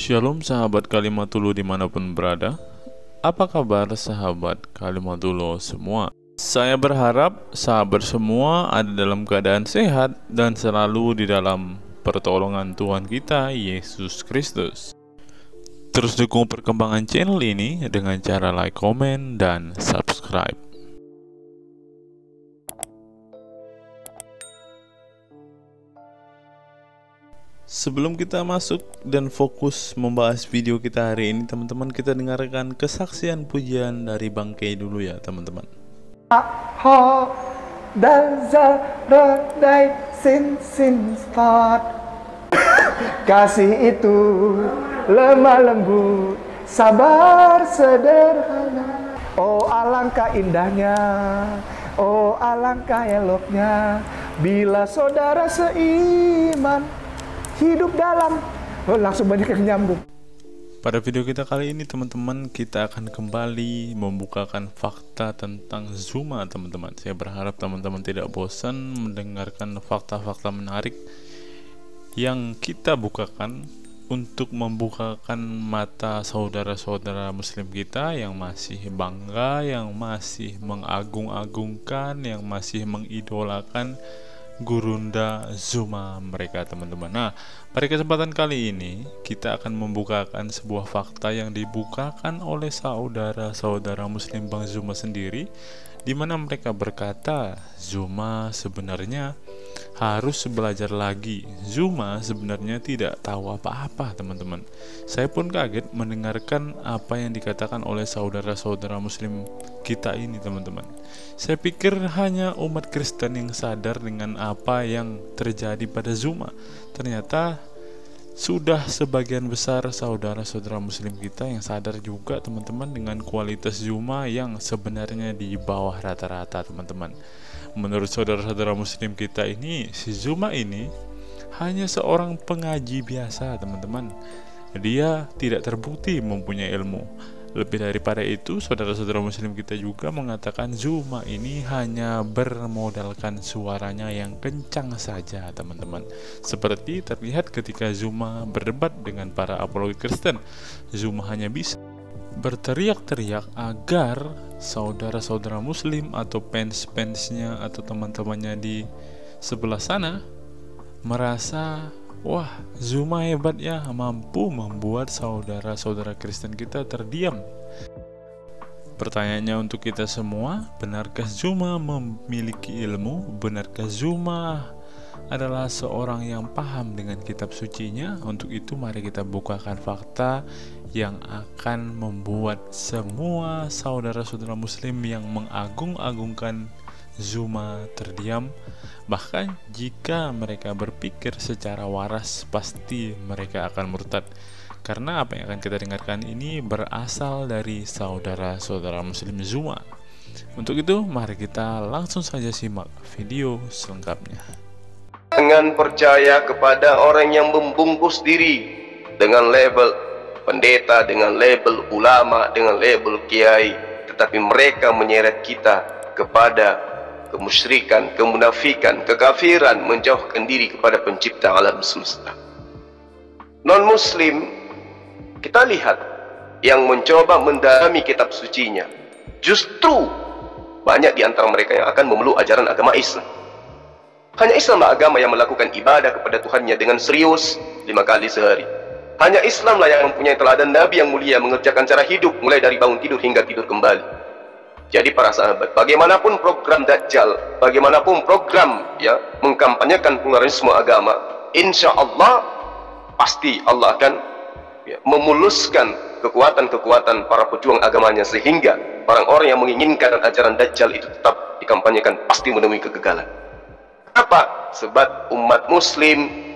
Shalom sahabat Kalimatullah dimanapun berada. Apa kabar sahabat Kalimatullah semua? Saya berharap sahabat semua ada dalam keadaan sehat dan selalu di dalam pertolongan Tuhan kita Yesus Kristus. Terus dukung perkembangan channel ini dengan cara like, komen, dan subscribe. Sebelum kita masuk dan fokus membahas video kita hari ini, teman-teman, kita dengarkan kesaksian pujian dari Bang Kay dulu ya, teman-teman. Ha dan zaradai sin start. Kasih itu lemah lembut, sabar sederhana. Oh alangkah indahnya, oh alangkah eloknya, bila saudara seiman hidup dalam, langsung banyak yang nyambung. Pada video kita kali ini, teman-teman, kita akan kembali membukakan fakta tentang Zuma, teman-teman. Saya berharap teman-teman tidak bosan mendengarkan fakta-fakta menarik yang kita bukakan untuk membukakan mata saudara-saudara muslim kita yang masih bangga, yang masih mengagung-agungkan, yang masih mengidolakan Gurunda Zuma mereka, teman-teman. Nah, pada kesempatan kali ini kita akan membukakan sebuah fakta yang dibukakan oleh saudara-saudara muslim Bang Zuma sendiri, di mana mereka berkata Zuma sebenarnya harus belajar lagi. Zuma sebenarnya tidak tahu apa-apa, teman-teman. Saya pun kaget mendengarkan apa yang dikatakan oleh saudara-saudara muslim kita ini, teman-teman. Saya pikir hanya umat Kristen yang sadar dengan apa yang terjadi pada Zuma. Ternyata sudah sebagian besar saudara-saudara muslim kita yang sadar juga, teman-teman, dengan kualitas Zuma yang sebenarnya di bawah rata-rata, teman-teman. Menurut saudara-saudara muslim kita ini, si Zuma ini hanya seorang pengaji biasa, teman-teman. Dia tidak terbukti mempunyai ilmu. Lebih daripada itu, saudara-saudara muslim kita juga mengatakan Zuma ini hanya bermodalkan suaranya yang kencang saja, teman-teman. Seperti terlihat ketika Zuma berdebat dengan para apologet Kristen. Zuma hanya bisa berteriak-teriak agar saudara-saudara muslim atau fans-fansnya atau teman-temannya di sebelah sana merasa, wah, Zuma hebat ya, mampu membuat saudara-saudara Kristen kita terdiam. Pertanyaannya untuk kita semua, benarkah Zuma memiliki ilmu? Benarkah Zuma adalah seorang yang paham dengan kitab sucinya? Untuk itu mari kita bukakan fakta yang akan membuat semua saudara-saudara muslim yang mengagung-agungkan Zuma terdiam. Bahkan jika mereka berpikir secara waras, pasti mereka akan murtad. Karena apa yang akan kita dengarkan ini berasal dari saudara-saudara muslim Zuma. Untuk itu mari kita langsung saja simak video selengkapnya. Dengan percaya kepada orang yang membungkus diri dengan label pendeta, dengan label ulama, dengan label kiai, tetapi mereka menyeret kita kepada kemusyrikan, kemunafikan, kekafiran, menjauhkan diri kepada pencipta alam semesta. Non-muslim, kita lihat yang mencoba mendalami kitab sucinya, justru banyak di antara mereka yang akan memeluk ajaran agama Islam. Hanya Islamlah agama yang melakukan ibadah kepada Tuhannya dengan serius 5 kali sehari. Hanya Islamlah yang mempunyai teladan Nabi yang mulia mengerjakan cara hidup mulai dari bangun tidur hingga tidur kembali. Jadi para sahabat, bagaimanapun program Dajjal, bagaimanapun program mengkampanyekan pluralisme agama, insya Allah pasti Allah akan memuluskan kekuatan-kekuatan para pejuang agamanya, sehingga orang-orang yang menginginkan ajaran Dajjal itu tetap dikampanyekan pasti menemui kegagalan. Apa? Sebab umat muslim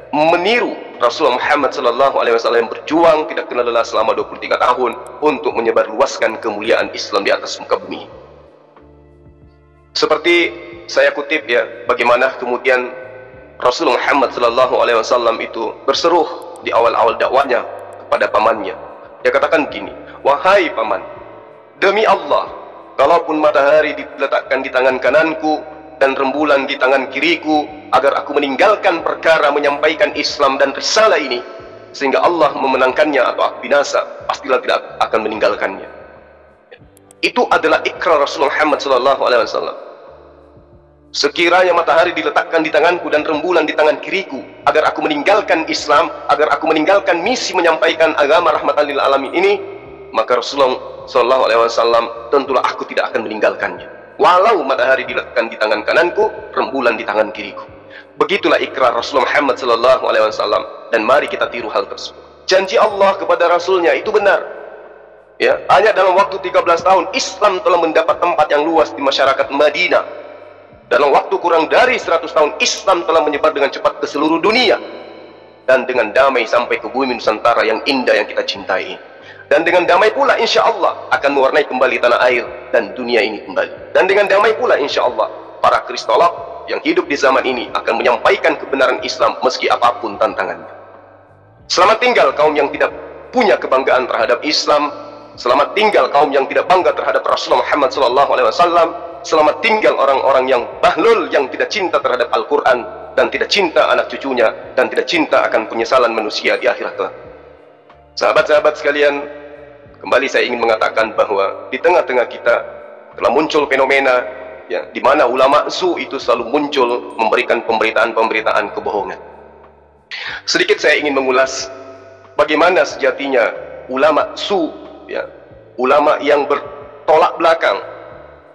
meniru Rasulullah Muhammad SAW yang berjuang tidak kenal lelah selama 23 tahun untuk menyebarluaskan kemuliaan Islam di atas muka bumi. Seperti saya kutip bagaimana kemudian Rasulullah Muhammad SAW itu berseruh di awal-awal dakwanya kepada pamannya. Dia katakan gini, wahai paman, demi Allah, kalaupun matahari diletakkan di tangan kananku dan rembulan di tangan kiriku, agar aku meninggalkan perkara menyampaikan Islam dan risalah ini, sehingga Allah memenangkannya atau aku binasa, pastilah tidak akan meninggalkannya. Itu adalah ikrar Rasulullah Muhammad SAW. Sekiranya matahari diletakkan di tanganku dan rembulan di tangan kiriku, agar aku meninggalkan Islam, agar aku meninggalkan misi menyampaikan agama rahmatan lil alamin ini, maka Rasulullah SAW tentulah aku tidak akan meninggalkannya, walau matahari diletakkan di tangan kananku, rembulan di tangan kiriku. Begitulah ikrar Rasulullah Muhammad SAW, dan mari kita tiru hal tersebut. Janji Allah kepada Rasulnya itu benar. Ya, hanya dalam waktu 13 tahun Islam telah mendapat tempat yang luas di masyarakat Madinah. Dalam waktu kurang dari 100 tahun Islam telah menyebar dengan cepat ke seluruh dunia, dan dengan damai sampai ke bumi Nusantara yang indah yang kita cintai. Dan dengan damai pula insya Allah akan mewarnai kembali tanah air dan dunia ini kembali. Dan dengan damai pula insya Allah para kristolog yang hidup di zaman ini akan menyampaikan kebenaran Islam meski apapun tantangannya. Selamat tinggal kaum yang tidak punya kebanggaan terhadap Islam. Selamat tinggal kaum yang tidak bangga terhadap Rasulullah Muhammad SAW. Selamat tinggal orang-orang yang bahlul, yang tidak cinta terhadap Al-Quran, dan tidak cinta anak cucunya, dan tidak cinta akan penyesalan manusia di akhirat kelak. Sahabat-sahabat sekalian, kembali saya ingin mengatakan bahwa di tengah-tengah kita telah muncul fenomena ya, di mana ulama su itu selalu muncul memberikan pemberitaan-pemberitaan kebohongan. Sedikit saya ingin mengulas bagaimana sejatinya ulama su, ya, ulama yang bertolak belakang,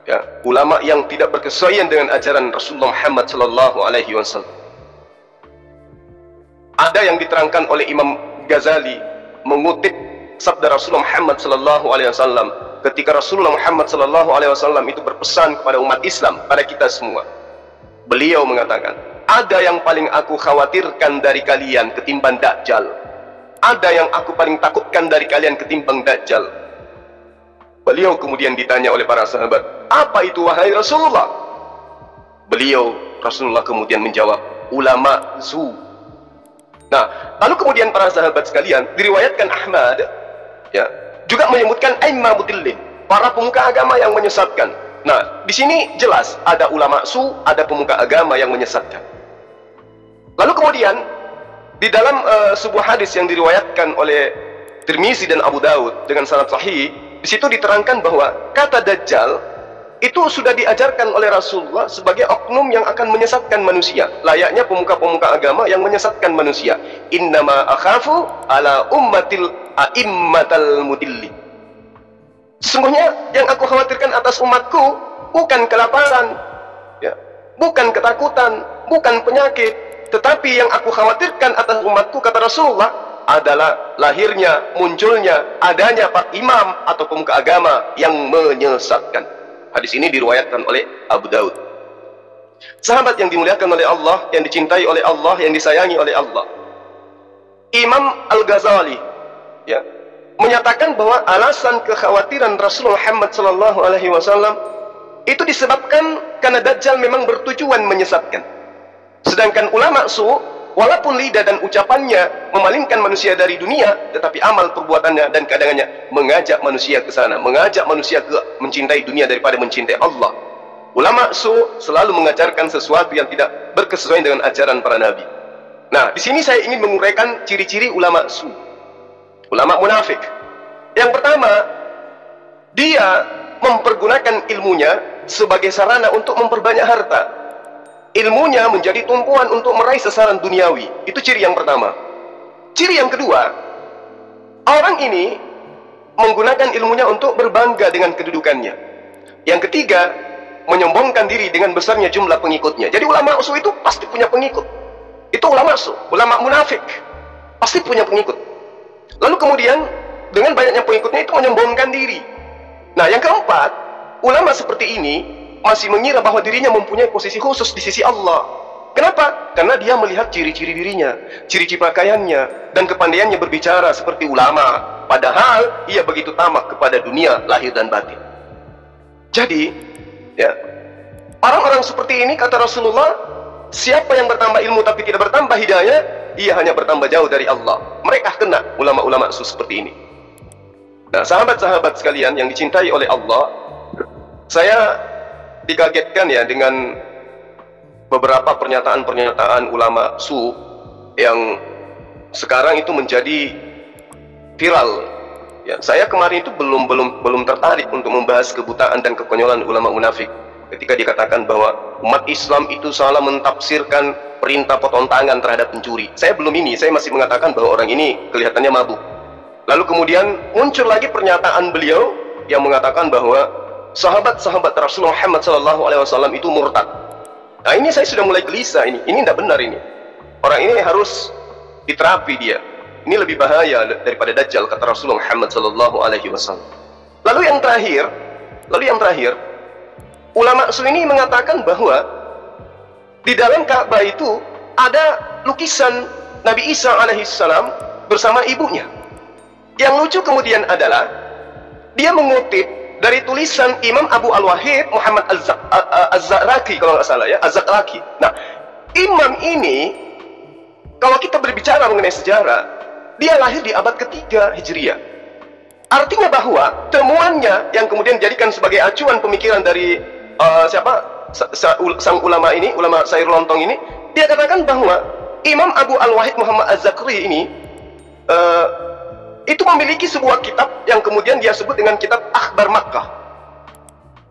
ya, ulama yang tidak berkesesuaian dengan ajaran Rasulullah Muhammad SAW. Ada yang diterangkan oleh Imam Ghazali mengutip sabda Rasulullah Muhammad SAW ketika Rasulullah Muhammad SAW itu berpesan kepada umat Islam, pada kita semua. Beliau mengatakan, ada yang paling aku khawatirkan dari kalian ketimbang Dajjal. Ada yang aku paling takutkan dari kalian ketimbang Dajjal. Beliau kemudian ditanya oleh para sahabat, apa itu wahai Rasulullah? Rasulullah kemudian menjawab, ulama zu. Nah, lalu kemudian para sahabat sekalian, diriwayatkan Ahmad ya, juga menyebutkan aimma mudillin, para pemuka agama yang menyesatkan. Nah, di sini jelas ada ulama su, ada pemuka agama yang menyesatkan. Lalu kemudian di dalam sebuah hadis yang diriwayatkan oleh Tirmizi dan Abu Daud dengan sanad sahih, di situ diterangkan bahwa kata Dajjal itu sudah diajarkan oleh Rasulullah sebagai oknum yang akan menyesatkan manusia, layaknya pemuka-pemuka agama yang menyesatkan manusia. Innama akhafu ala ummatil a'immatal mudilli. Sesungguhnya yang aku khawatirkan atas umatku bukan kelaparan, ya, bukan ketakutan, bukan penyakit, tetapi yang aku khawatirkan atas umatku, kata Rasulullah, adalah lahirnya, munculnya, adanya para imam atau pemuka agama yang menyesatkan. Hadis ini diriwayatkan oleh Abu Daud. Sahabat yang dimuliakan oleh Allah, yang dicintai oleh Allah, yang disayangi oleh Allah, Imam Al-Ghazali ya, menyatakan bahwa alasan kekhawatiran Rasulullah Muhammad SAW itu disebabkan karena Dajjal memang bertujuan menyesatkan. Sedangkan ulama su, walaupun lidah dan ucapannya memalingkan manusia dari dunia, tetapi amal perbuatannya dan keadaannya mengajak manusia ke sana, mengajak manusia ke mencintai dunia daripada mencintai Allah. Ulama su selalu mengajarkan sesuatu yang tidak berkesesuaian dengan ajaran para nabi. Nah, di sini saya ingin menguraikan ciri-ciri ulama su, ulama munafik. Yang pertama, dia mempergunakan ilmunya sebagai sarana untuk memperbanyak harta. Ilmunya menjadi tumpuan untuk meraih sasaran duniawi. Itu ciri yang pertama. Ciri yang kedua, orang ini menggunakan ilmunya untuk berbangga dengan kedudukannya. Yang ketiga, menyombongkan diri dengan besarnya jumlah pengikutnya. Jadi ulama usul itu pasti punya pengikut. Itu ulama usul, ulama munafik, pasti punya pengikut. Lalu kemudian dengan banyaknya pengikutnya itu menyombongkan diri. Nah, yang keempat, ulama seperti ini masih mengira bahwa dirinya mempunyai posisi khusus di sisi Allah. Kenapa? Karena dia melihat ciri-ciri dirinya, ciri-ciri pakaiannya, dan kepandaiannya berbicara seperti ulama. Padahal ia begitu tamak kepada dunia lahir dan batin. Jadi, ya, orang-orang seperti ini, kata Rasulullah, siapa yang bertambah ilmu tapi tidak bertambah hidayah, ia hanya bertambah jauh dari Allah. Mereka kena ulama-ulama seperti ini. Nah, sahabat-sahabat sekalian yang dicintai oleh Allah, saya dikagetkan ya dengan beberapa pernyataan-pernyataan ulama su yang sekarang itu menjadi viral. Ya, saya kemarin itu belum tertarik untuk membahas kebutaan dan kekonyolan ulama munafik ketika dikatakan bahwa umat Islam itu salah mentafsirkan perintah potong tangan terhadap pencuri. Saya masih mengatakan bahwa orang ini kelihatannya mabuk. Lalu kemudian muncul lagi pernyataan beliau yang mengatakan bahwa sahabat-sahabat Rasulullah Muhammad SAW itu murtad. Nah, ini saya sudah mulai gelisah, ini tidak benar ini. Orang ini harus diterapi dia. Ini lebih bahaya daripada Dajjal, kata Rasulullah Muhammad SAW. Lalu yang terakhir, ulama Sunni mengatakan bahwa di dalam Ka'bah itu ada lukisan Nabi Isa alaihissalam bersama ibunya. Yang lucu kemudian adalah dia mengutip dari tulisan Imam Abu Al-Wahid Muhammad Az-Zarqi, kalau nggak salah ya, Az-Zarqi. Nah, imam ini kalau kita berbicara mengenai sejarah, dia lahir di abad ketiga Hijriah. Artinya bahwa temuannya yang kemudian dijadikan sebagai acuan pemikiran dari sang ulama ini, ulama sayur lontong ini, dia katakan bahwa Imam Abu Al-Wahid Muhammad Az-Zarqi ini itu memiliki sebuah kitab yang kemudian dia sebut dengan kitab Akhbar Makkah.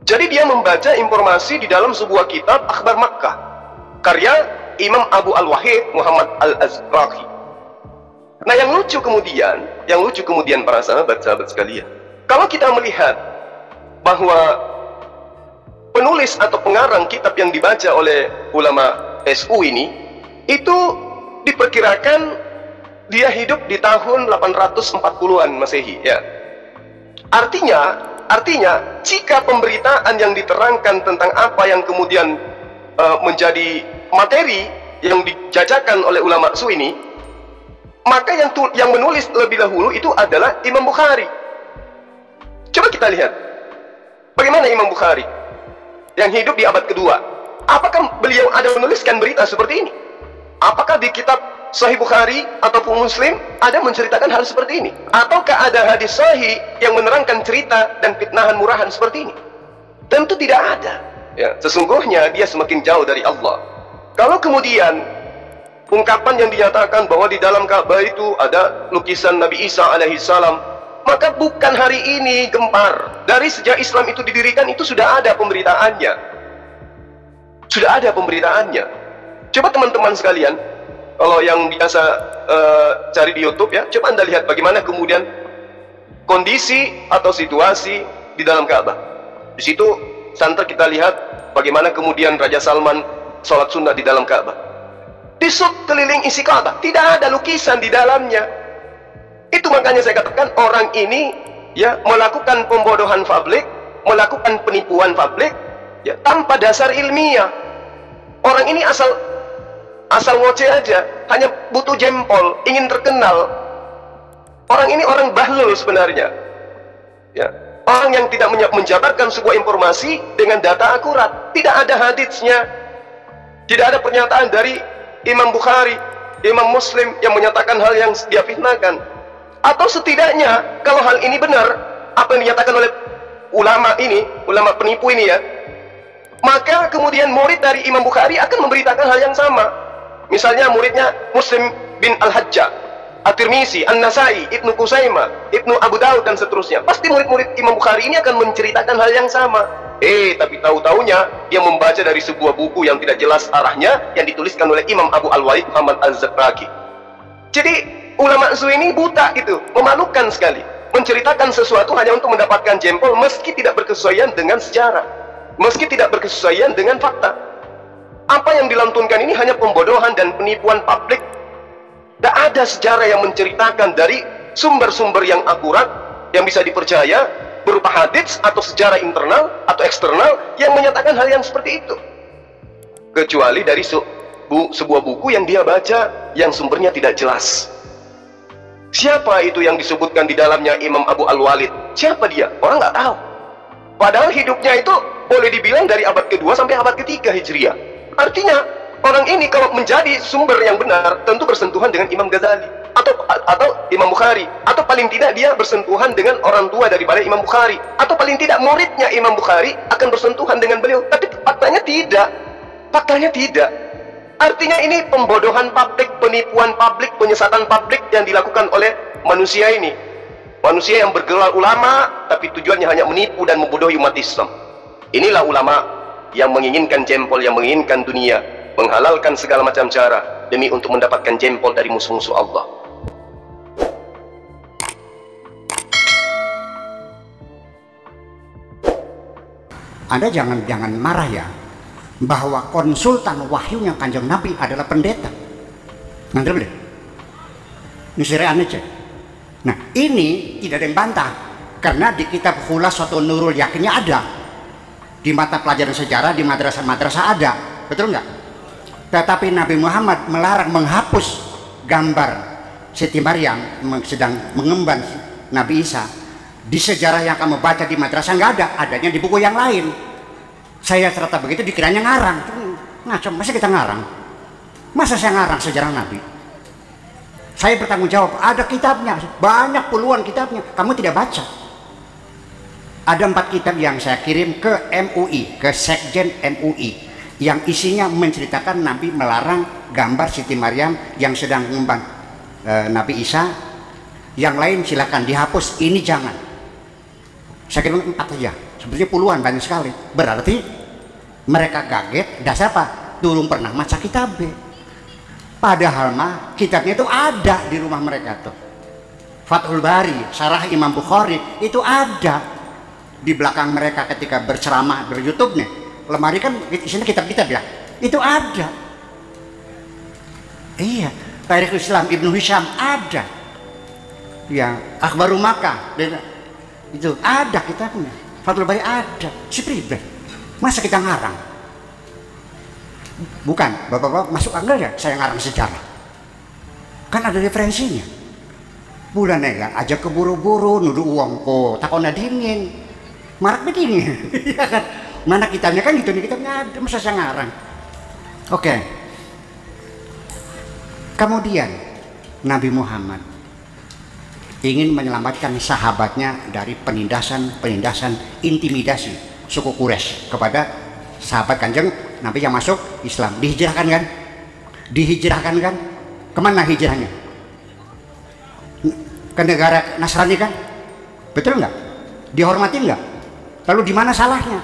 Jadi dia membaca informasi di dalam sebuah kitab Akhbar Makkah, karya Imam Abu Al-Wahid Muhammad Al-Zarqi. Nah, yang lucu kemudian para sahabat-sahabat sekalian, kalau kita melihat bahwa penulis atau pengarang kitab yang dibaca oleh ulama SU ini, itu diperkirakan dia hidup di tahun 840-an Masehi, ya. Artinya jika pemberitaan yang diterangkan tentang apa yang kemudian menjadi materi yang dijajakan oleh ulama SU ini, maka yang menulis lebih dahulu itu adalah Imam Bukhari. Coba kita lihat bagaimana Imam Bukhari yang hidup di abad kedua. Apakah beliau ada menuliskan berita seperti ini? Apakah di kitab Sahih Bukhari ataupun Muslim ada menceritakan hal seperti ini? Ataukah ada hadis sahih yang menerangkan cerita dan fitnahan murahan seperti ini? Tentu tidak ada. Ya, sesungguhnya dia semakin jauh dari Allah. Kalau kemudian ungkapan yang dinyatakan bahwa di dalam Ka'bah itu ada lukisan Nabi Isa alaihissalam, maka bukan hari ini gempar. Dari sejak Islam itu didirikan itu sudah ada pemberitaannya. Coba teman-teman sekalian, kalau yang biasa cari di YouTube ya, coba Anda lihat bagaimana kemudian kondisi atau situasi di dalam Ka'bah. Di situ santer kita lihat bagaimana kemudian Raja Salman sholat sunnah di dalam Ka'bah. Di keliling isi Ka'bah tidak ada lukisan di dalamnya. Itu makanya saya katakan orang ini ya melakukan pembodohan publik, melakukan penipuan publik ya tanpa dasar ilmiah. Orang ini asal ngoceh aja, hanya butuh jempol, ingin terkenal. Orang ini orang bahlul sebenarnya. Ya, orang yang tidak menjabarkan sebuah informasi dengan data akurat. Tidak ada haditsnya. Tidak ada pernyataan dari Imam Bukhari, Imam Muslim yang menyatakan hal yang dia fitnahkan. Atau setidaknya kalau hal ini benar, apa yang dinyatakan oleh ulama ini, ulama penipu ini ya, maka kemudian murid dari Imam Bukhari akan memberitakan hal yang sama. Misalnya muridnya Muslim bin Al-Hajjaj, At-Tirmizi, An-Nasai, Ibnu Kusaimah, Ibnu Abu Daud dan seterusnya. Pasti murid-murid Imam Bukhari ini akan menceritakan hal yang sama. Tapi tahu-taunya dia membaca dari sebuah buku yang tidak jelas arahnya, yang dituliskan oleh Imam Abu Al-Wahid Muhammad Az-Zarqi. Jadi ulama SU ini buta gitu, memalukan sekali, menceritakan sesuatu hanya untuk mendapatkan jempol, meski tidak berkesesuaian dengan sejarah, meski tidak berkesesuaian dengan fakta. Apa yang dilantunkan ini hanya pembodohan dan penipuan publik. Tidak ada sejarah yang menceritakan dari sumber-sumber yang akurat, yang bisa dipercaya, berupa hadits atau sejarah internal atau eksternal yang menyatakan hal yang seperti itu, kecuali dari sebuah buku yang dia baca yang sumbernya tidak jelas. Siapa itu yang disebutkan di dalamnya Imam Abu Al-Walid? Siapa dia? Orang nggak tahu. Padahal hidupnya itu boleh dibilang dari abad kedua sampai abad ketiga Hijriah. Artinya orang ini kalau menjadi sumber yang benar tentu bersentuhan dengan Imam Ghazali atau Imam Bukhari, atau paling tidak dia bersentuhan dengan orang tua daripada Imam Bukhari, atau paling tidak muridnya Imam Bukhari akan bersentuhan dengan beliau. Tapi faktanya tidak. Artinya ini pembodohan publik, penipuan publik, penyesatan publik yang dilakukan oleh manusia ini. Manusia yang bergelar ulama, tapi tujuannya hanya menipu dan membodohi umat Islam. Inilah ulama yang menginginkan jempol, yang menginginkan dunia, menghalalkan segala macam cara demi untuk mendapatkan jempol dari musuh-musuh Allah. Anda jangan marah ya, bahwa konsultan wahyunya Kanjeng Nabi adalah pendeta. Nanti boleh? Ini syariat aja. Nah, ini tidak ada yang bantah, karena di kitab Khulasatul Nurul Yakinnya ada, di mata pelajaran sejarah di madrasah-madrasah ada, betul nggak? Tetapi Nabi Muhammad melarang menghapus gambar Siti Maryam sedang mengemban Nabi Isa. Di sejarah yang kamu baca di madrasah nggak ada, adanya di buku yang lain. Saya serta begitu dikiranya ngarang. Ngaco, masa kita ngarang? Masa saya ngarang sejarah Nabi? Saya bertanggung jawab, ada kitabnya, banyak puluhan kitabnya, kamu tidak baca. Ada 4 kitab yang saya kirim ke MUI, ke Sekjen MUI, yang isinya menceritakan Nabi melarang gambar Siti Maryam yang sedang mengemban Nabi Isa. Yang lain silakan dihapus, ini jangan. Saya kirim 4 saja, sebetulnya puluhan, banyak sekali. Berarti mereka kaget, dasar apa? Belum pernah baca kitab. Padahal mah kitabnya itu ada di rumah mereka tuh. Fathul Bari, Syarah Imam Bukhari itu ada di belakang mereka ketika berceramah di YouTube nih. Lemari kan isinya kitab-kitab ya. Itu ada. Iya, Tarikhul Islam Ibnu Hisham ada. Ya, Akhbarul Makkah itu ada kitabnya. Fathul Bari ada. Sipribeh. Masa kita ngarang? Bukan, bapak-bapak masuk akal ya saya ngarang sejarah. Kan ada referensinya. Bulan nega aja keburu-buru nuduh uang kok takona dingin. Marak begini. Iya kan? Mana kitabnya kan gitu nih, kitabnya ada, masa saya ngarang. Oke. Kemudian Nabi Muhammad ingin menyelamatkan sahabatnya dari penindasan intimidasi suku Quraisy kepada sahabat Kanjeng Nabi yang masuk Islam. Dihijrahkan kan? Dihijrahkan kan? Kemana hijrahnya? Ke negara Nasrani kan? Betul nggak? Dihormati nggak? Lalu di mana salahnya?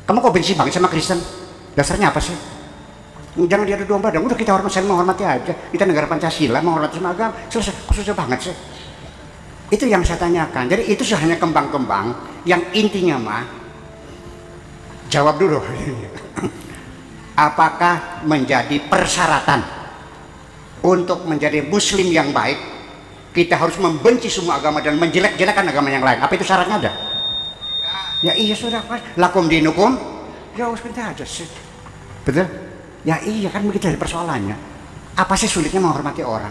Kamu kok benci banget sama Kristen? Dasarnya apa sih? Jangan diadu domba dong. Udah kita hormati, menghormati aja. Kita negara Pancasila, menghormati semua agama. Selesai. Khususnya banget sih. Itu yang saya tanyakan. Jadi itu hanya kembang-kembang yang intinya mah jawab dulu. Apakah menjadi persyaratan untuk menjadi muslim yang baik kita harus membenci semua agama dan menjelek-jelekan agama yang lain? Apa itu syaratnya ada? Ya iya sudah, lakum dinukum ya harus kita aja sih. Betul? Ya iya kan begitu dari persoalannya. Apa sih sulitnya menghormati orang?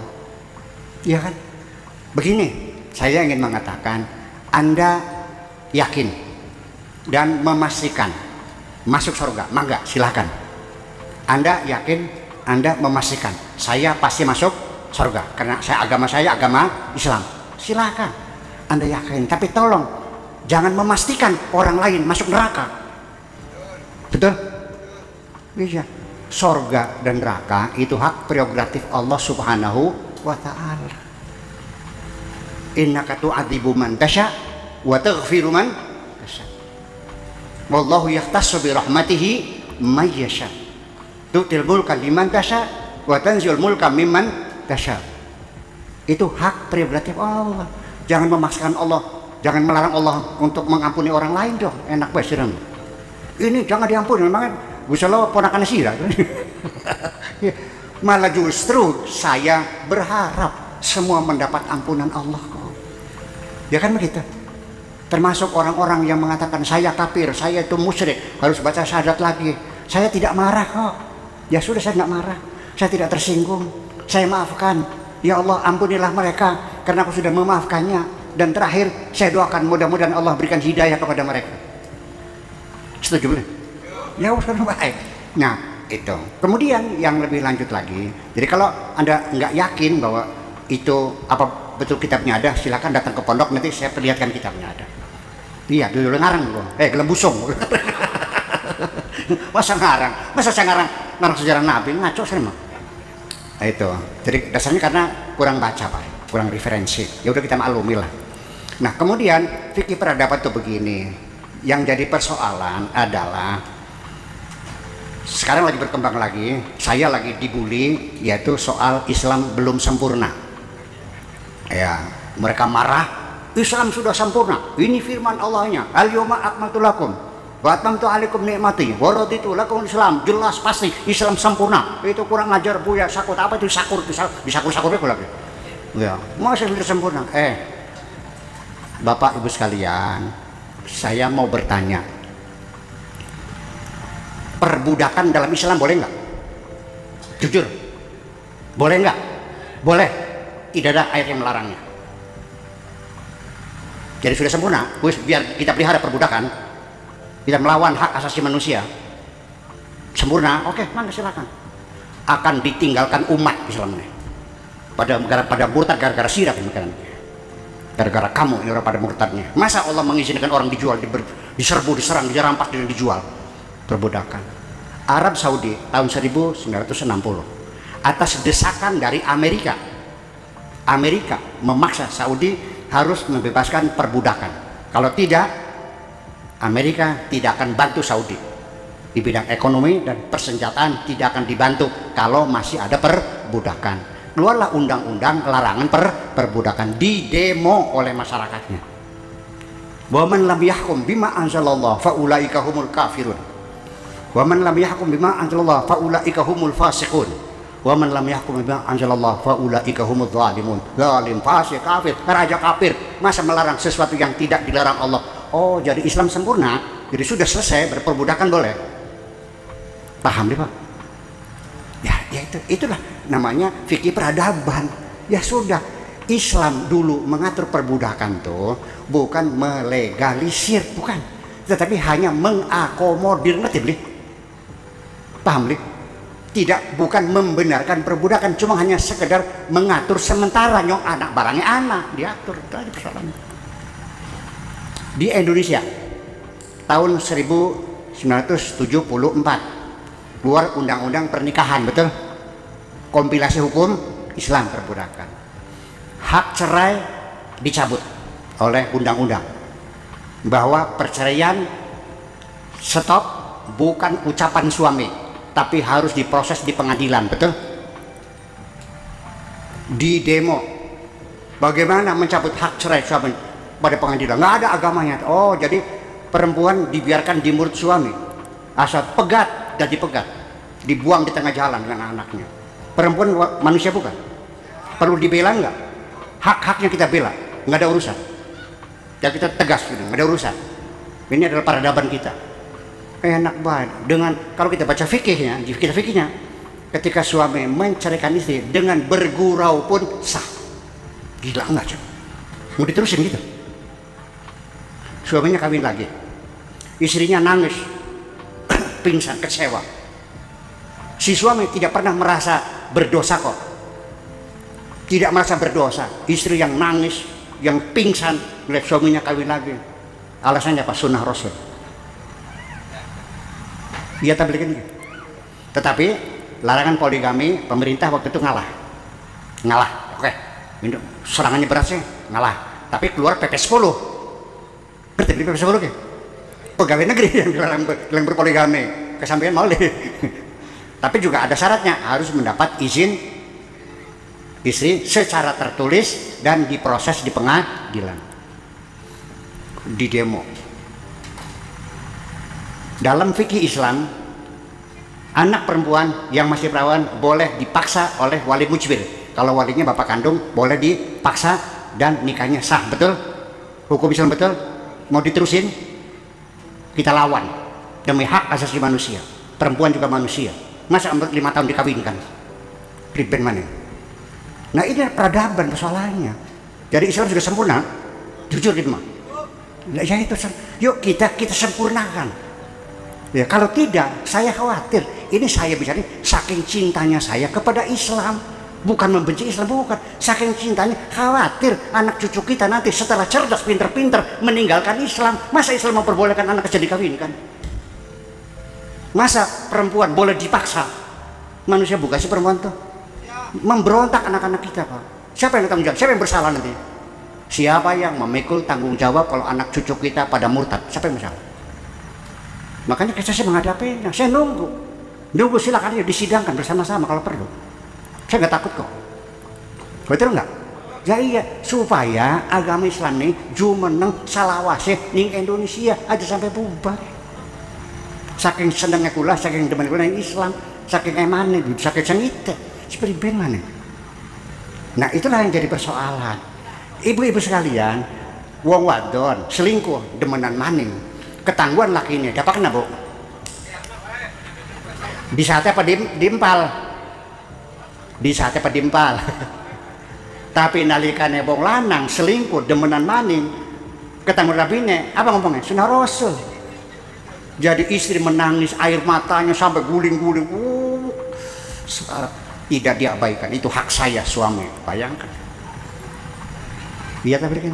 Iya kan? Begini, saya ingin mengatakan, Anda yakin dan memastikan masuk surga, mangga silahkan. Anda yakin, Anda memastikan saya pasti masuk surga karena agama saya agama Islam, silahkan Anda yakin. Tapi tolong jangan memastikan orang lain masuk neraka. Betul? Iya. Surga dan neraka itu hak prerogatif Allah Subhanahu wa ta'ala. Innaka tu'adzibu man tasya wa taghfiru man tasya. Wallahu yahtassu bi rahmatihi may yasha. Tu'til mulka liman tasya wa tanzilul mulka mimman tasya. Itu hak prerogatif Allah. Jangan memaksakan Allah, jangan melarang Allah untuk mengampuni orang lain dong. Enak banget. Ini jangan diampuni, memang Gusti Allah ponakan sira. Malah justru saya berharap semua mendapat ampunan Allah kok. Ya kan begitu. Termasuk orang-orang yang mengatakan saya kafir, saya itu musyrik, harus baca syahadat lagi. Saya tidak marah kok. Ya sudah, saya tidak marah. Saya tidak tersinggung. Saya maafkan. Ya Allah, ampunilah mereka karena aku sudah memaafkannya. Dan terakhir saya doakan mudah-mudahan Allah berikan hidayah kepada mereka. Setuju boleh? Ya sudah baik. Nah itu. Kemudian yang lebih lanjut lagi. Jadi kalau Anda nggak yakin bahwa itu apa betul kitabnya ada, silakan datang ke pondok, nanti saya perlihatkan kitabnya ada. Iya, dulu ngarang gua. Gelembusung. Masa ngarang? Masa saya ngarang? narang sejarah Nabi ngaco saya mah. Nah, itu. Jadi dasarnya karena kurang baca Pak, kurang referensi. Ya udah kita maklumi lah. Nah kemudian fikih peradaban tuh begini. Yang jadi persoalan adalah sekarang lagi berkembang lagi. Saya lagi dibully yaitu soal Islam belum sempurna. Ya, mereka marah. Islam sudah sempurna. Ini firman Allahnya. Al-yawma akmaltu lakum wa atmamtu alaikum ni'mati wa raditu lakum Islam. Jelas pasti Islam sempurna. Itu kurang ajar Buya Sakur. Apa itu sakur? Disakur-sakur itu lagi. Ya, masa sudah sempurna? Bapak Ibu sekalian, saya mau bertanya. Perbudakan dalam Islam boleh nggak? Jujur. Boleh nggak? Boleh. Tidak ada ayat yang melarangnya. Jadi sudah sempurna, biar kita pelihara perbudakan, kita melawan hak asasi manusia, sempurna, oke, mangga silakan. Akan ditinggalkan umat Islam ini. Pada murtad gara-gara sirap ini kan. Gara-gara kamu ini orang pada murtadnya. Masa Allah mengizinkan orang dijual, diserbu, diserang, dirampas, dan dijual? Perbudakan. Arab Saudi tahun 1960 atas desakan dari Amerika. Amerika memaksa Saudi harus membebaskan perbudakan. Kalau tidak, Amerika tidak akan bantu Saudi di bidang ekonomi dan persenjataan, tidak akan dibantu kalau masih ada perbudakan. Keluarlah undang-undang larangan perbudakan, di demo oleh masyarakatnya. Wa man lam yahkum bima anzalallah fa ulaika humul kafirun. Wa man lam yahkum bima anzalallah fa ulaika humul fasiqun. Wa man lam yahkum bima anzalallah fa ulaika humudz zalimun. Zalim, fasik, kafir, raja kafir. Masa melarang sesuatu yang tidak dilarang Allah? Oh, jadi Islam sempurna, jadi sudah selesai, berperbudakan boleh. Paham deh Pak? Ya itulah namanya fikih peradaban. Ya sudah, Islam dulu mengatur perbudakan tuh bukan melegalisir, bukan, tetapi hanya mengakomodir. Ngerti beli? Paham beli? Tidak, bukan membenarkan perbudakan, cuma hanya sekedar mengatur sementara. Nyong anak barangnya anak diatur, itu aja persoalannya. Di Indonesia tahun 1974 keluar undang-undang pernikahan, betul? Kompilasi hukum Islam perbudakan. Hak cerai dicabut oleh undang-undang, bahwa perceraian stop, bukan ucapan suami, tapi harus diproses di pengadilan, betul? Di demo, bagaimana mencabut hak cerai suami pada pengadilan? Nggak ada agamanya. Oh, jadi perempuan dibiarkan di mulut suami, asal pegat dan dipegat, dibuang di tengah jalan dengan anaknya. Perempuan manusia bukan? Perlu dibela nggak? Hak-haknya kita bela, nggak ada urusan. Ya kita tegas gitu, nggak ada urusan. Ini adalah peradaban kita. Enak banget dengan kalau kita baca fikihnya, ketika suami menceraikan istri dengan bergurau pun sah. Gila nggak coba? Mau diterusin gitu? Suaminya kawin lagi, istrinya nangis, pingsan, kecewa. Si suami tidak pernah merasa berdosa kok, tidak merasa berdosa. Istri yang nangis, yang pingsan melihat suaminya kawin lagi. Alasannya apa? Sunnah Rasul. Dia tablikin gitu. Tetapi larangan poligami pemerintah waktu itu ngalah, oke, serangannya berat sih, ngalah. Tapi keluar PP 10, ngerti PP 10 ya? Pegawai negeri yang dilarang berpoligami, kesampaian mau deh. Tapi juga ada syaratnya, harus mendapat izin istri secara tertulis dan diproses di pengadilan, di demo. Dalam fikih Islam, anak perempuan yang masih perawan boleh dipaksa oleh wali mujbir. Kalau walinya bapak kandung, boleh dipaksa dan nikahnya sah, betul? Hukum Islam, betul? Mau diterusin? Kita lawan demi hak asasi manusia. Perempuan juga manusia. Masa 5 tahun dikawinkan? Riben mana? Nah ini peradaban persoalannya. Jadi Islam sudah sempurna, jujur gitu mah. Ya itu, yuk kita sempurnakan. Ya kalau tidak, saya khawatir. Ini saya bicara saking cintanya saya kepada Islam, bukan membenci Islam, bukan. Saking cintanya, khawatir anak cucu kita nanti setelah cerdas, pinter-pinter meninggalkan Islam. Masa Islam memperbolehkan anak kecil dikawinkan? Masa perempuan boleh dipaksa Manusia bukan si perempuan tuh. Memberontak anak-anak kita, Pak. Siapa yang tanggung jawab? Siapa yang bersalah nanti? Siapa yang memikul tanggung jawab kalau anak cucu kita pada murtad? Siapa yang bersalah? Makanya saya menghadapinya. Saya nunggu silakan ya disidangkan bersama-sama kalau perlu. Saya nggak takut kok. Betul nggak? Ya iya, supaya agama Islam ini jumeneng salawase ning Indonesia aja sampai bubar. Saking senengnya kula, saking demen kula yang Islam, saking emane, saking sengite, seperti ben mana. Nah itulah yang jadi persoalan. Ibu-ibu sekalian, wong wadon selingkuh demenan maning, ketangguhan lakinya, dapat kena bu. Di saatnya apa diempal, di saatnya apa diempal. Tapi nalikane wong lanang selingkuh demenan maning, ketangguhan rabine, apa ngomongnya? Sunnah Rasul. Jadi istri menangis, air matanya sampai guling-guling. Tidak diabaikan, itu hak saya suami. Bayangkan. Iya tapi kan.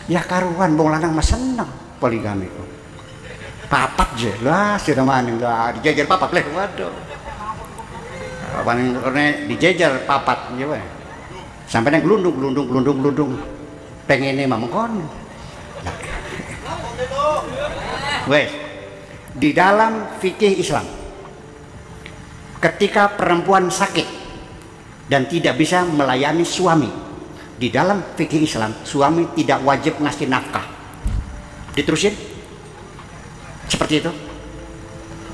Ya karuan wong lanang mah seneng poligami. Papat je lah sudah maning lah dijejer papat leh waduh. Paling karena dijejer papat ya weh. Sampai nang glundung. Pengennya mah mengkon. Weh. Di dalam fikih Islam, ketika perempuan sakit dan tidak bisa melayani suami, di dalam fikih Islam suami tidak wajib ngasih nafkah. Diterusin seperti itu.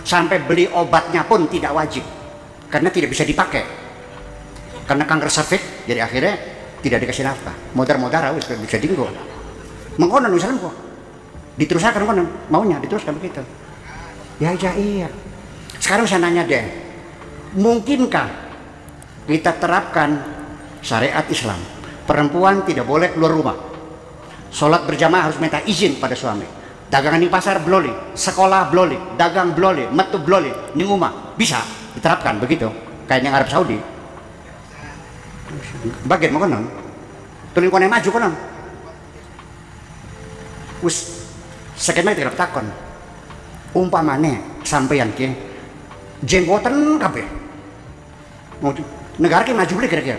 Sampai beli obatnya pun tidak wajib karena tidak bisa dipakai, karena kanker cervix. Jadi akhirnya tidak dikasih nafkah. Modar wis bisa dinggo mengkonon misalnya kok diteruskan konon maunya diteruskan begitu. Ya iya. Sekarang saya nanya deh, mungkinkah kita terapkan syariat Islam? Perempuan tidak boleh keluar rumah, sholat berjamaah harus minta izin pada suami, dagangan di pasar bloli, sekolah bloli, dagang bloli, metu bloli, di rumah bisa diterapkan begitu, kayak yang Arab Saudi. Bagian mau konon, tulis konon maju konon, us sekian tidak takon. Umpamane sampeyan ki jenggoten kabeh mau negara ki maju boleh kira-kira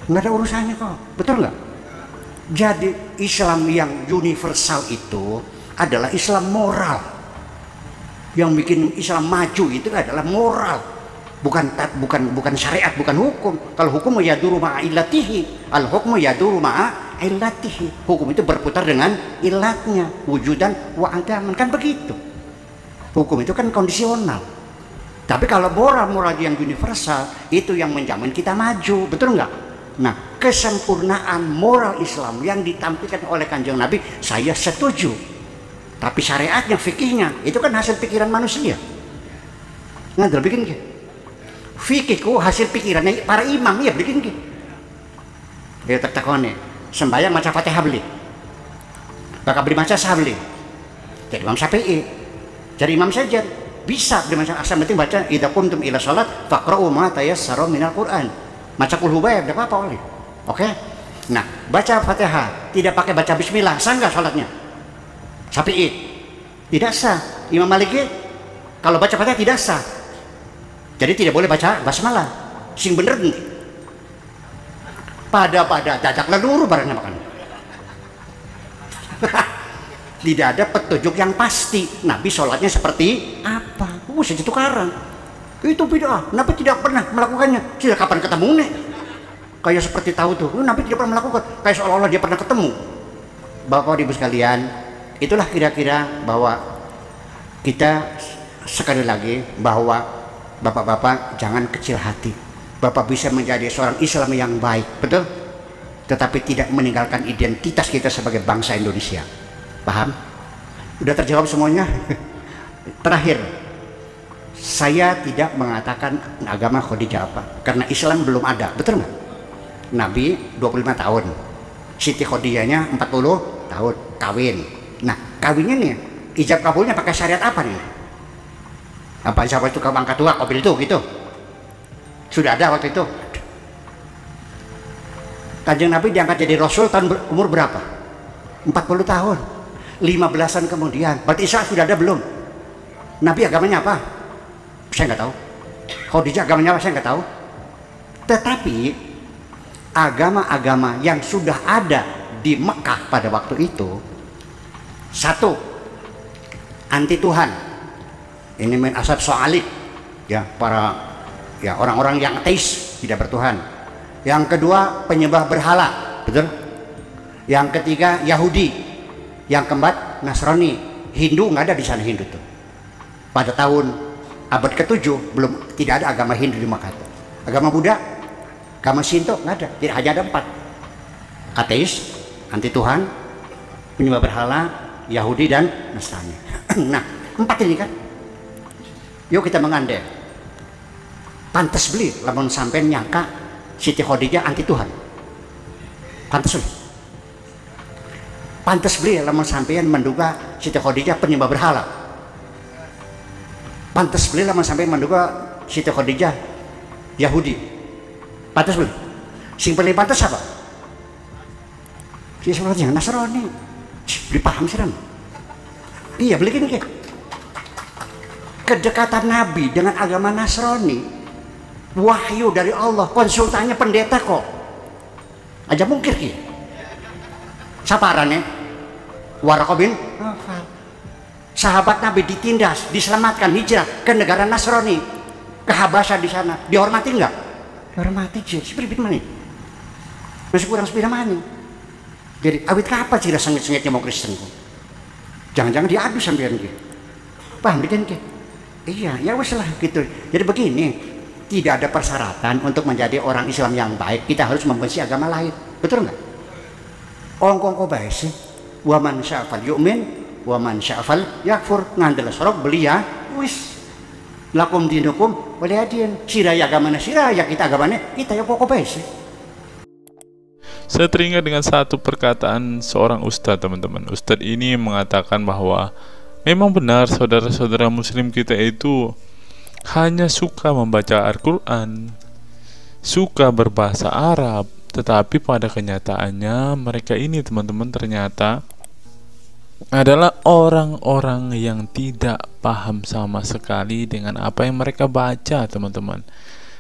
nggak ada urusannya kok, betul nggak? Jadi Islam yang universal itu adalah Islam moral. Yang bikin Islam maju itu adalah moral, bukan syariat, bukan hukum. Kalau hukum yaduru ma'a illatihi, al hukmu yaduru ma'a illatihi. Hukum itu berputar dengan ilatnya, wujudan wa adaman, kan begitu. Hukum itu kan kondisional. Tapi kalau moral yang universal itu yang menjamin kita maju, betul nggak? Nah, kesempurnaan moral Islam yang ditampilkan oleh Kanjeng Nabi saya setuju. Tapi syariatnya, fikihnya itu kan hasil pikiran manusia. Nggak bikin gitu. Fikihku hasil pikirannya para imam ya bikin gitu. Dia tak-takone sembahyang maca Fatihah beli, bakal beli maca sah beli. Jadi Imam Syafi'i, jadi Imam saja bisa beli maca asal penting baca idza qumtum ila shalat faqra'u ma tayassara minal Qur'an. Maca qul huwaya enggak apa-apa oleh. Oke. Nah, baca Fatihah tidak pakai baca bismillah, sah enggak salatnya? Syafi'i tidak sah. Imam Maliki kalau baca Fatihah tidak sah. Jadi tidak boleh baca basmalah. Sing bener nih. Pada dadak leluru barangnya makan. Tidak ada petunjuk yang pasti Nabi sholatnya seperti apa. Segitu karang itu bid'ah. Nabi tidak pernah melakukannya. Tidak kapan ketemu nih. Kayak seperti tahu tuh Nabi tidak pernah melakukan, kayak seolah-olah dia pernah ketemu. Bapak ibu sekalian, itulah kira-kira bahwa kita sekali lagi bahwa bapak-bapak jangan kecil hati. Bapak bisa menjadi seorang Islam yang baik, betul? Tetapi tidak meninggalkan identitas kita sebagai bangsa Indonesia. Paham? Udah terjawab semuanya? Terakhir, saya tidak mengatakan agama Khadijah apa, karena Islam belum ada, betul nggak? Nabi 25 tahun, Siti Khadijahnya 40 tahun kawin. Nah, kawinnya nih, ijab kabulnya pakai syariat apa nih? Apa siapa itu kamu angkat tua, mobil itu gitu? Sudah ada waktu itu. Kanjeng Nabi diangkat jadi Rasul tahun umur berapa? 40 tahun. 15-an kemudian. Berarti Isra sudah ada belum? Nabi agamanya apa? Saya nggak tahu. Khadijah agamanya apa saya nggak tahu. Tetapi agama-agama yang sudah ada di Mekah pada waktu itu, satu, anti Tuhan. Ini min asab soalik, ya, para ya orang-orang yang ateis, tidak bertuhan. Yang kedua, penyembah berhala, betul. Yang ketiga, Yahudi. Yang keempat, Nasrani. Hindu nggak ada di sana, Hindu tuh. Pada tahun abad ke-7 belum, tidak ada agama Hindu di Mekah. Agama Buddha, agama Shinto nggak ada, tidak, hanya ada 4. Ateis, anti Tuhan, penyembah berhala, Yahudi dan Nasrani. Nah, 4 ini kan, yuk kita mengandai. Pantas beli, lamun sampai nyangka Siti Khadijah anti Tuhan. Pantas beli. Pantas beli, lamun sampean menduga Siti Khadijah penyembah berhala. Pantas beli, lamun sampean menduga Siti Khadijah Yahudi. Pantas beli. Sing paling pantas apa? Si sebenarnya Nasrani. Beli paham sih kan? Iya, beli gini ke. Kedekatan Nabi dengan agama Nasrani, wahyu dari Allah, konsultannya pendeta kok. Aja mungkir ki. Saparannya Waraqah bin Nawfal. Sahabat Nabi ditindas, diselamatkan, hijrah ke negara Nasrani, ke Habasyah di sana. Dihormati enggak? Dihormati sih. Seperti mana? Masih kurang sepeda mana? Jadi awit apa sih sengit-sengitnya mau Kristen kok? Jangan-jangan diadu sampean ki. Paham kan ki? Iya, ya wes lah gitu. Jadi begini, tidak ada persyaratan untuk menjadi orang Islam yang baik kita harus membenci agama lain, betul nggak? Ongkong baik sih. Waman sya'fal yu'min, waman sya'fal yakfur. Ngandel sorok beli ya, wis. Lakum dinukum waliyadin. Siraya agamanya siraya, kita agamanya kita ya kok baik sih. Saya teringat dengan satu perkataan seorang ustadz, teman-teman. Ustadz ini mengatakan bahwa memang benar saudara-saudara muslim kita itu hanya suka membaca Al-Quran, suka berbahasa Arab, tetapi pada kenyataannya mereka ini, teman-teman, ternyata adalah orang-orang yang tidak paham sama sekali dengan apa yang mereka baca, teman-teman.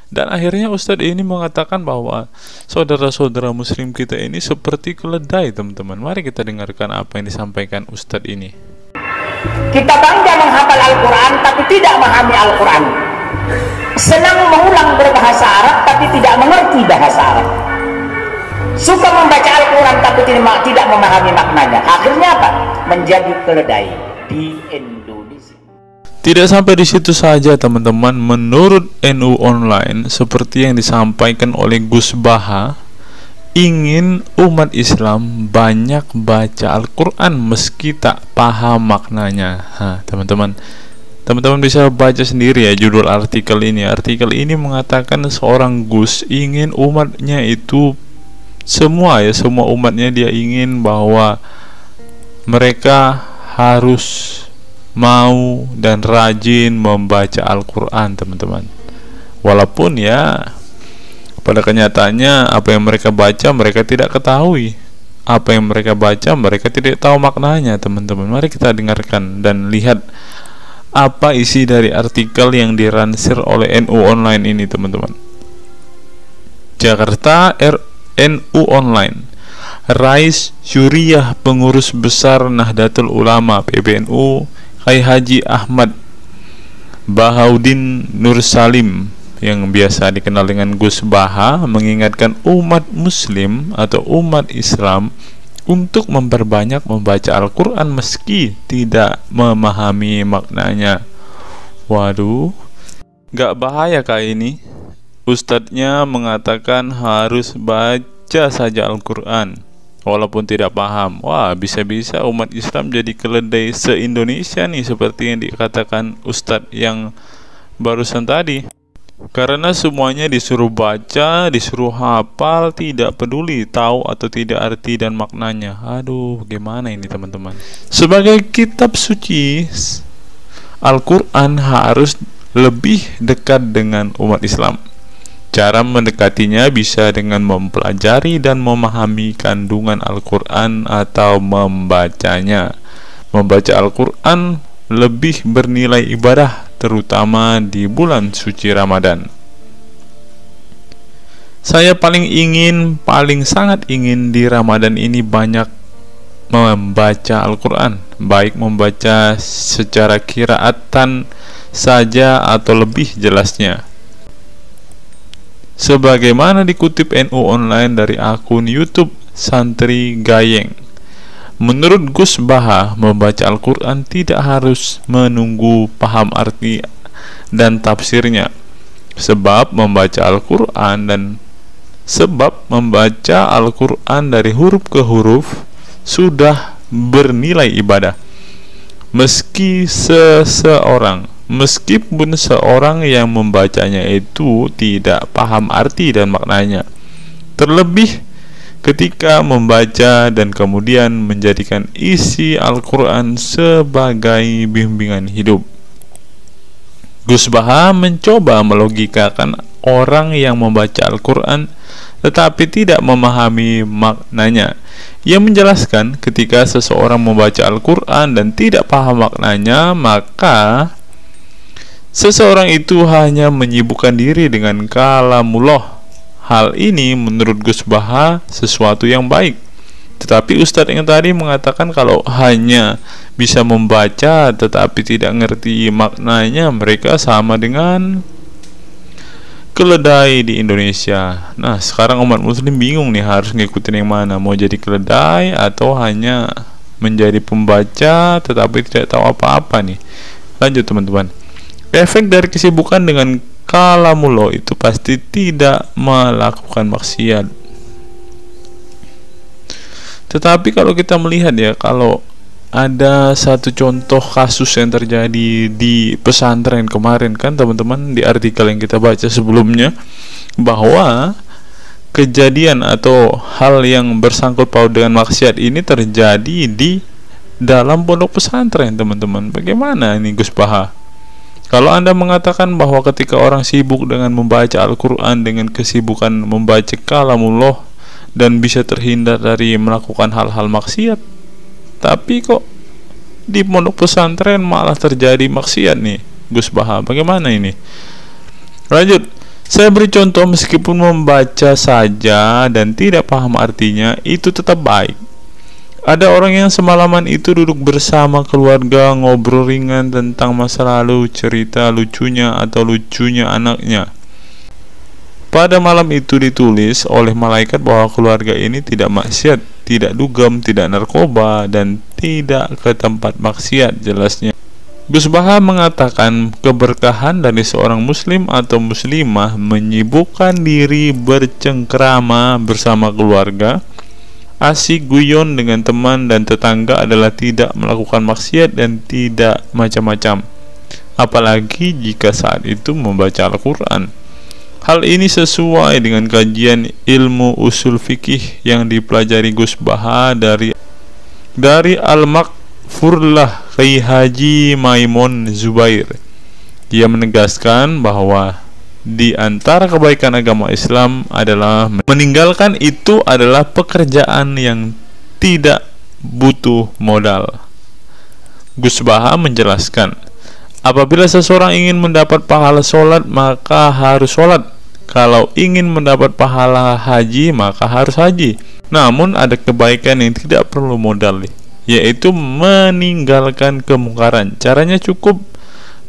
Dan akhirnya Ustadz ini mengatakan bahwa saudara-saudara muslim kita ini seperti keledai, teman-teman. Mari kita dengarkan apa yang disampaikan Ustadz ini. Kita bangga menghafal Al-Quran tapi tidak memahami Al-Quran. Senang mengulang berbahasa Arab tapi tidak mengerti bahasa Arab. Suka membaca Al-Quran tapi tidak memahami maknanya. Akhirnya apa? Menjadi keledai di Indonesia. Tidak sampai di situ saja, teman-teman. Menurut NU Online, seperti yang disampaikan oleh Gus Baha, ingin umat Islam banyak baca Al-Quran meski tak paham maknanya. Teman-teman bisa baca sendiri ya judul artikel ini. Artikel ini mengatakan seorang Gus ingin umatnya itu semua umatnya dia ingin bahwa mereka harus mau dan rajin membaca Al-Quran, teman-teman. Walaupun ya pada kenyataannya apa yang mereka baca mereka tidak ketahui, apa yang mereka baca mereka tidak tahu maknanya, teman-teman. Mari kita dengarkan dan lihat apa isi dari artikel yang diransir oleh NU Online ini, teman-teman. Jakarta, NU Online. Rais Syuriah Pengurus Besar Nahdlatul Ulama PBNU Kiai Haji Ahmad Bahaudin Nur Salim yang biasa dikenal dengan Gus Baha mengingatkan umat muslim atau umat Islam untuk memperbanyak membaca Al-Quran meski tidak memahami maknanya. Waduh, gak bahaya kah ini? Ustadznya mengatakan harus baca saja Al-Quran walaupun tidak paham. Wah, bisa-bisa umat Islam jadi keledai se-Indonesia nih, seperti yang dikatakan Ustadz yang barusan tadi. Karena semuanya disuruh baca, disuruh hafal, tidak peduli tahu atau tidak arti dan maknanya. Aduh, gimana ini, teman-teman? Sebagai kitab suci, Al-Quran harus lebih dekat dengan umat Islam. Cara mendekatinya bisa dengan mempelajari dan memahami kandungan Al-Quran atau membacanya. Membaca Al-Quran lebih bernilai ibadah terutama di bulan suci Ramadan. Saya paling sangat ingin di Ramadan ini banyak membaca Al-Quran, baik membaca secara qiraatan saja atau lebih jelasnya. Sebagaimana dikutip NU Online dari akun YouTube Santri Gayeng, menurut Gus Baha, membaca Al-Quran tidak harus menunggu paham arti dan tafsirnya, sebab membaca Al-Quran dari huruf ke huruf sudah bernilai ibadah. Meskipun seorang yang membacanya itu tidak paham arti dan maknanya, terlebih ketika membaca dan kemudian menjadikan isi Al-Quran sebagai bimbingan hidup. Gus Baha mencoba melogikakan orang yang membaca Al-Quran tetapi tidak memahami maknanya. Ia menjelaskan ketika seseorang membaca Al-Quran dan tidak paham maknanya, maka seseorang itu hanya menyibukkan diri dengan kalamullah. Hal ini menurut Gus Baha sesuatu yang baik. Tetapi Ustadz yang tadi mengatakan kalau hanya bisa membaca tetapi tidak ngerti maknanya, mereka sama dengan keledai di Indonesia. Nah, sekarang umat muslim bingung nih harus ngikutin yang mana, mau jadi keledai atau hanya menjadi pembaca tetapi tidak tahu apa-apa nih. Lanjut teman-teman. Efek dari kesibukan dengan kalamullah itu pasti tidak melakukan maksiat. Tetapi kalau kita melihat ya, kalau ada satu contoh kasus yang terjadi di pesantren kemarin kan teman-teman, di artikel yang kita baca sebelumnya, bahwa kejadian atau hal yang bersangkut paut dengan maksiat ini terjadi di dalam pondok pesantren teman-teman. Bagaimana ini Gus Baha? Kalau Anda mengatakan bahwa ketika orang sibuk dengan membaca Al-Quran dengan kesibukan membaca kalamullah dan bisa terhindar dari melakukan hal-hal maksiat, tapi kok di pondok pesantren malah terjadi maksiat nih Gus Baha, bagaimana ini? Lanjut, saya beri contoh, meskipun membaca saja dan tidak paham artinya, itu tetap baik. Ada orang yang semalaman itu duduk bersama keluarga, ngobrol ringan tentang masa lalu, cerita lucunya atau lucunya anaknya. Pada malam itu ditulis oleh malaikat bahwa keluarga ini tidak maksiat, tidak dugem, tidak narkoba, dan tidak ke tempat maksiat, jelasnya. Gus Baha mengatakan keberkahan dari seorang muslim atau muslimah menyibukkan diri bercengkrama bersama keluarga, asik guyon dengan teman dan tetangga adalah tidak melakukan maksiat dan tidak macam-macam, apalagi jika saat itu membaca Al-Quran. Hal ini sesuai dengan kajian ilmu usul fikih yang dipelajari Gus Baha dari Al-Makfurlah Kiai Haji Maimun Zubair. Dia menegaskan bahwa di antara kebaikan agama Islam adalah meninggalkan itu adalah pekerjaan yang tidak butuh modal. Gus Baha menjelaskan, apabila seseorang ingin mendapat pahala sholat, maka harus sholat. Kalau ingin mendapat pahala haji, maka harus haji. Namun ada kebaikan yang tidak perlu modal, yaitu meninggalkan kemungkaran. Caranya cukup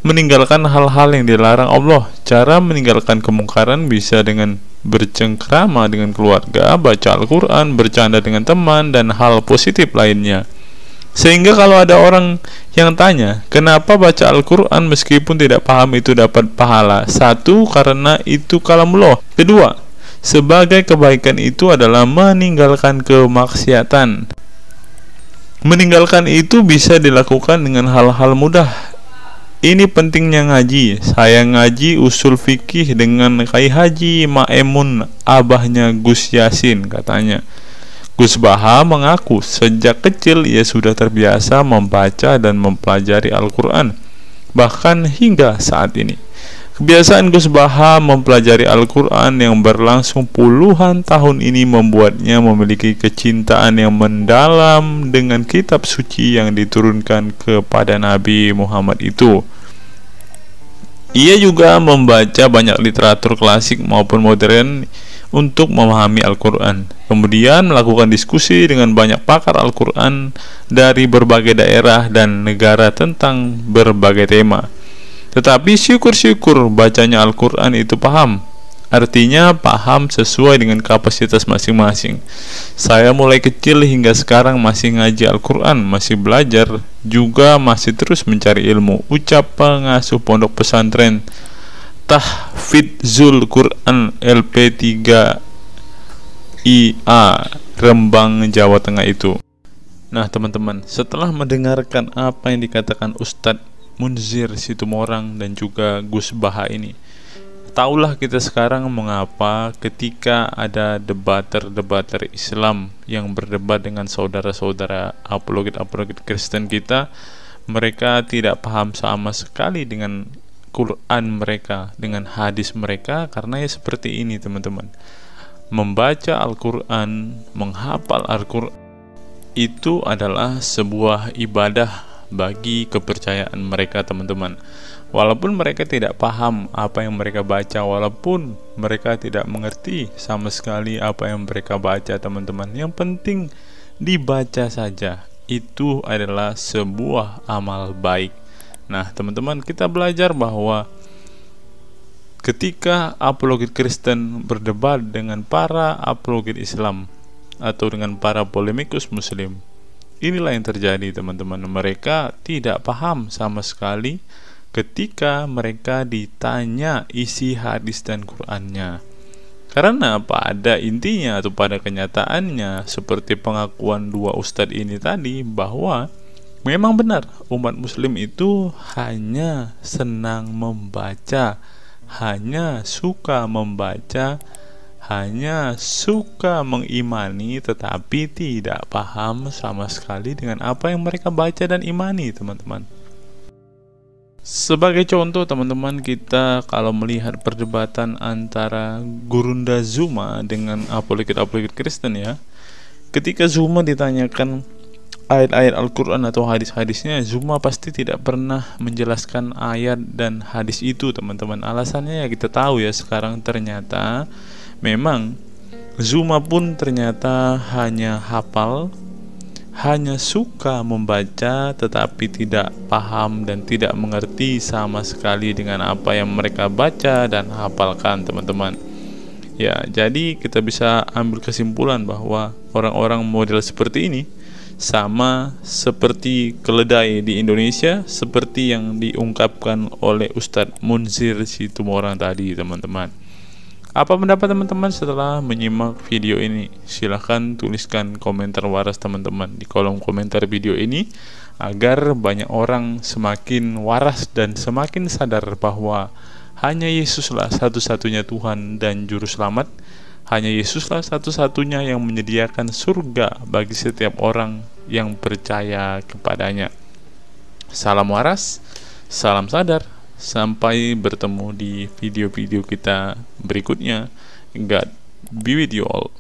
meninggalkan hal-hal yang dilarang Allah. Cara meninggalkan kemungkaran bisa dengan bercengkrama dengan keluarga, baca Al-Quran, bercanda dengan teman, dan hal positif lainnya. Sehingga kalau ada orang yang tanya, kenapa baca Al-Quran meskipun tidak paham itu dapat pahala? Satu, karena itu kalamullah. Kedua, sebagai kebaikan itu adalah meninggalkan kemaksiatan. Meninggalkan itu bisa dilakukan dengan hal-hal mudah. Ini pentingnya ngaji. Saya ngaji usul fikih dengan Kiai Haji Maimun, abahnya Gus Yasin, katanya. Gus Baha mengaku sejak kecil ia sudah terbiasa membaca dan mempelajari Al-Quran, bahkan hingga saat ini. Kebiasaan Gus Baha mempelajari Al-Quran yang berlangsung puluhan tahun ini membuatnya memiliki kecintaan yang mendalam dengan kitab suci yang diturunkan kepada Nabi Muhammad itu. Ia juga membaca banyak literatur klasik maupun modern untuk memahami Al-Quran. Kemudian melakukan diskusi dengan banyak pakar Al-Quran dari berbagai daerah dan negara tentang berbagai tema. Tetapi syukur-syukur bacanya Al-Quran itu paham. Artinya paham sesuai dengan kapasitas masing-masing. Saya mulai kecil hingga sekarang masih ngaji Al-Quran, masih belajar, juga masih terus mencari ilmu. Ucap pengasuh pondok pesantren Tahfidzul Quran LP3 IA Rembang, Jawa Tengah itu. Nah teman-teman, setelah mendengarkan apa yang dikatakan Ustadz Munzir Situmorang dan juga Gus Baha ini, taulah kita sekarang mengapa ketika ada debater Islam yang berdebat dengan saudara-saudara apologet Kristen kita, mereka tidak paham sama sekali dengan Quran mereka, dengan hadis mereka, karena ya seperti ini teman-teman. Membaca Al-Quran, menghafal Al-Quran itu adalah sebuah ibadah bagi kepercayaan mereka teman-teman. Walaupun mereka tidak paham apa yang mereka baca, walaupun mereka tidak mengerti sama sekali apa yang mereka baca teman-teman, yang penting dibaca saja, itu adalah sebuah amal baik. Nah teman-teman, kita belajar bahwa ketika apologet Kristen berdebat dengan para apologet Islam atau dengan para polemikus Muslim, inilah yang terjadi teman-teman. Mereka tidak paham sama sekali ketika mereka ditanya isi hadis dan Qur'annya. Karena pada intinya atau pada kenyataannya, seperti pengakuan dua ustadz ini tadi, bahwa memang benar umat muslim itu hanya senang membaca, hanya suka membaca, hanya suka mengimani, tetapi tidak paham sama sekali dengan apa yang mereka baca dan imani teman-teman. Sebagai contoh teman-teman, kita kalau melihat perdebatan antara Gurunda Zuma dengan apologet Kristen ya, ketika Zuma ditanyakan ayat-ayat Al-Quran atau hadis-hadisnya, Zuma pasti tidak pernah menjelaskan ayat dan hadis itu teman-teman. Alasannya ya kita tahu ya, sekarang ternyata memang Zuma pun ternyata hanya hafal, hanya suka membaca, tetapi tidak paham dan tidak mengerti sama sekali dengan apa yang mereka baca dan hafalkan teman-teman. Ya, jadi kita bisa ambil kesimpulan bahwa orang-orang model seperti ini sama seperti keledai di Indonesia, seperti yang diungkapkan oleh Ustadz Munzir Situmorang tadi teman-teman. Apa pendapat teman-teman setelah menyimak video ini? Silahkan tuliskan komentar waras teman-teman di kolom komentar video ini, agar banyak orang semakin waras dan semakin sadar bahwa hanya Yesuslah satu-satunya Tuhan dan Juru Selamat. Hanya Yesuslah satu-satunya yang menyediakan surga bagi setiap orang yang percaya kepadanya. Salam waras, salam sadar. Sampai bertemu di video-video kita berikutnya. God be with you all.